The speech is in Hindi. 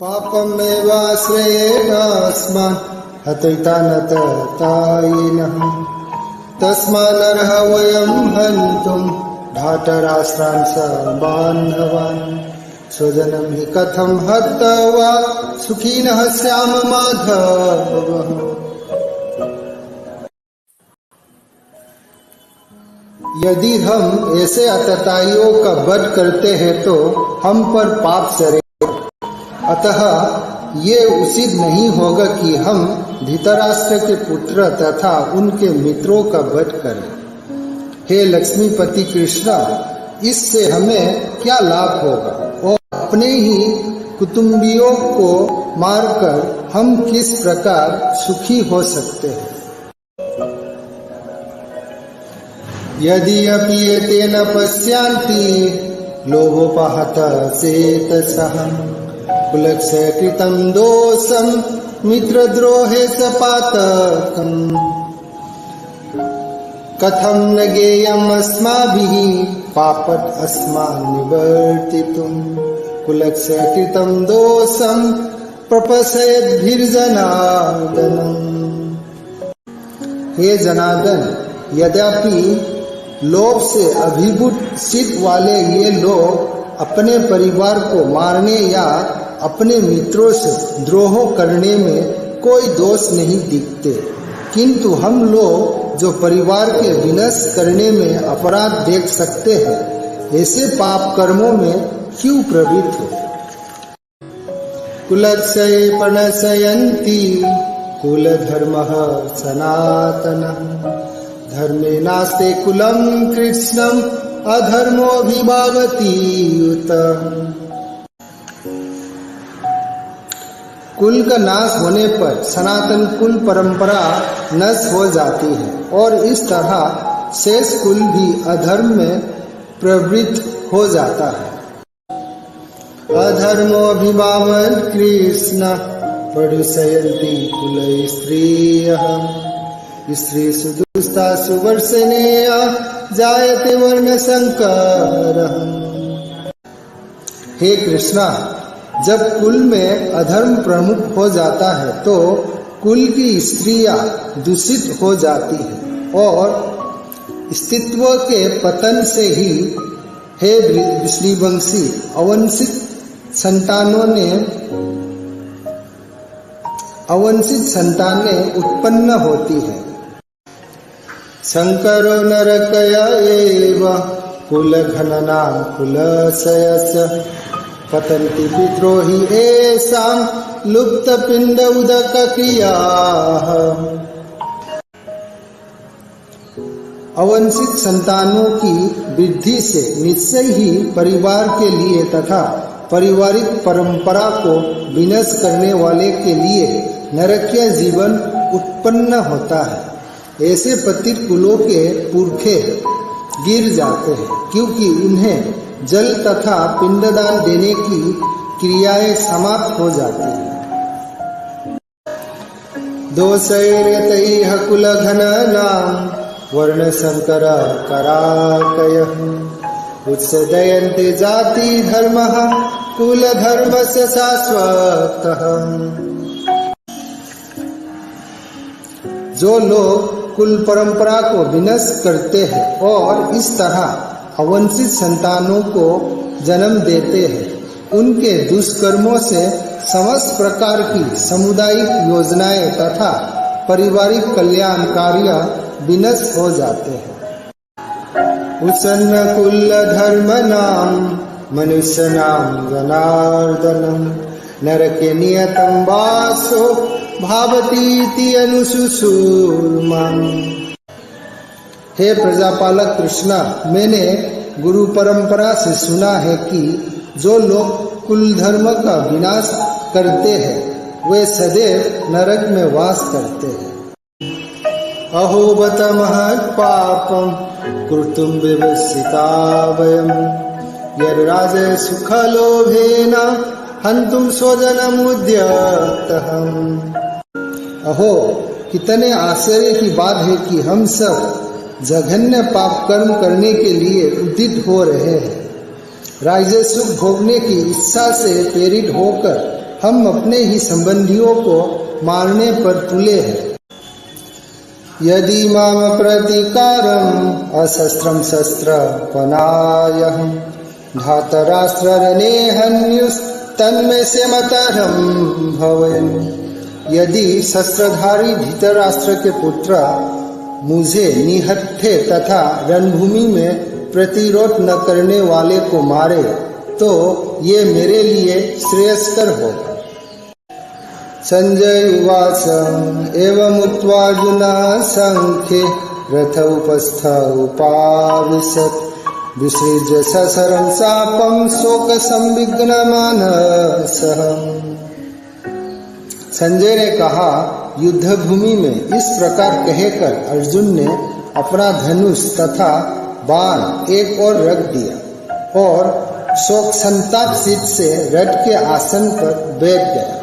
पापमेवाश्रयेणास्मान् हत्विता न ततायिनः तस्मान्नर्ह वयं हन्तुं धातराष्ट्रान् सबान्धवान् स्वजनं हि कथं हत्वा सुखिनः स्याम माधवः। यदि हम ऐसे अतताइयों का वध करते हैं तो हम पर पाप सरे, अतः ये उचित नहीं होगा कि हम धृतराष्ट्र के पुत्र तथा उनके मित्रों का वध करें। हे लक्ष्मीपति कृष्ण, इससे हमें क्या लाभ होगा और अपने ही कुटुंबियों को मारकर हम किस प्रकार सुखी हो सकते हैं। यदि अपि एतेन पश्यन्ति लोभोपहत चेतसः कुलक्षय कृतं दोषं मित्रद्रोहे च पातकम् कथं न ज्ञेयम् अस्माभिः पापत् अस्मान् निवर्तितुम् कुलक्षय कृतं दोषं प्रपश्यद्भिर्जनार्दनम्। हे जनार्दन, यद्यपि लोभ से अभिभूत चित्त वाले ये लोग अपने परिवार को मारने या अपने मित्रों से द्रोह करने में कोई दोष नहीं दिखते, किंतु हम लोग जो परिवार के विनाश करने में अपराध देख सकते हैं, ऐसे पाप कर्मों में क्यों प्रवृत्त हो। कुलक्षये प्रणशयन्ति कुलधर्मः सनातनः धर्मे नास्ते कुलं कृष्णं अधर्मोऽभिभावति युत। कुल का नाश होने पर सनातन कुल परंपरा नष्ट हो जाती है और इस तरह शेष कुल भी अधर्म में प्रवृत्त हो जाता है। अधर्मोऽभिभावन् कृष्ण प्रदूषयन्ति कुल स्त्रियः स्त्रीषु दुष्टासु वर्षणेया जायते वर्ण संकरः। हे कृष्णा, जब कुल में अधर्म प्रमुख हो जाता है तो कुल की स्त्रियां दूषित हो जाती है और अस्तित्व के पतन से ही हे श्रीवंशी अवंशित संतानें उत्पन्न होती है। शंकरो नरकय एव कुलघननां कुलशयस्य पतन्ति पित्रोहि येषां लुप्तपिण्ड उदकक्रियाः। अवंशित संतानों की वृद्धि से निश्चय ही परिवार के लिए तथा पारिवारिक परंपरा को विनाश करने वाले के लिए नरकीय जीवन उत्पन्न होता है। ऐसे पतित कुलों के पुरखे गिर जाते हैं क्योंकि उन्हें जल तथा पिंडदान देने की क्रियाएं समाप्त हो जाती हैं। दोषैर्यतैः कुलघननां वर्णशंकर कराकयः उत्सदयन्ते जाति धर्मः कुलधर्मस्य शाश्वतः। जो लोग कुल परंपरा को विनाश करते हैं और इस तरह अवंशित संतानों को जन्म देते हैं, उनके दुष्कर्मों से समस्त प्रकार की सामुदायिक योजनाएं तथा पारिवारिक कल्याण कार्य विनाश हो जाते हैं। उत्सन्न कुल धर्मनां मनुष्यनां जनार्दनम् नरके नियतं वासो भावतीति अनुशुशूर्मम्। हे प्रजापालक कृष्णा, मैंने गुरु परंपरा से सुना है कि जो लोग कुल धर्म का विनाश करते हैं वे सदैव नरक में वास करते हैं। अहो बत महत् पापं कर्तुं विवसिता वयं यद्राजे सुखलोभेन हन्तुं स्वजनमुद्यतः। अहो, कितने आश्चर्य की बात है कि हम सब जघन्य पाप कर्म करने के लिए उद्यत हो रहे हैं। राज्य सुख भोगने की इच्छा से प्रेरित होकर हम अपने ही संबंधियों को मारने पर तुले हैं। यदि माम प्रतिकारम अशस्त्रम शस्त्र पनायहं धातराष्ट्ररणे हन्युस्तन्मे से मतरम भवेन। यदि शस्त्रधारी धृतराष्ट्र के पुत्र मुझे निहत्थे तथा रणभूमि में प्रतिरोध न करने वाले को मारे तो ये मेरे लिए श्रेयस्कर होगा। संजय उवाच एवमुक्त्वा अर्जुनः संख्ये रथ उपस्थ उपाविशत् विसृज्य सशरं चापं शोक संविघ्न मानसः। संजय ने कहा, युद्ध भूमि में इस प्रकार कहकर अर्जुन ने अपना धनुष तथा बाण एक ओर रख दिया और शोक संताप चित्त से रथ के आसन पर बैठ गया।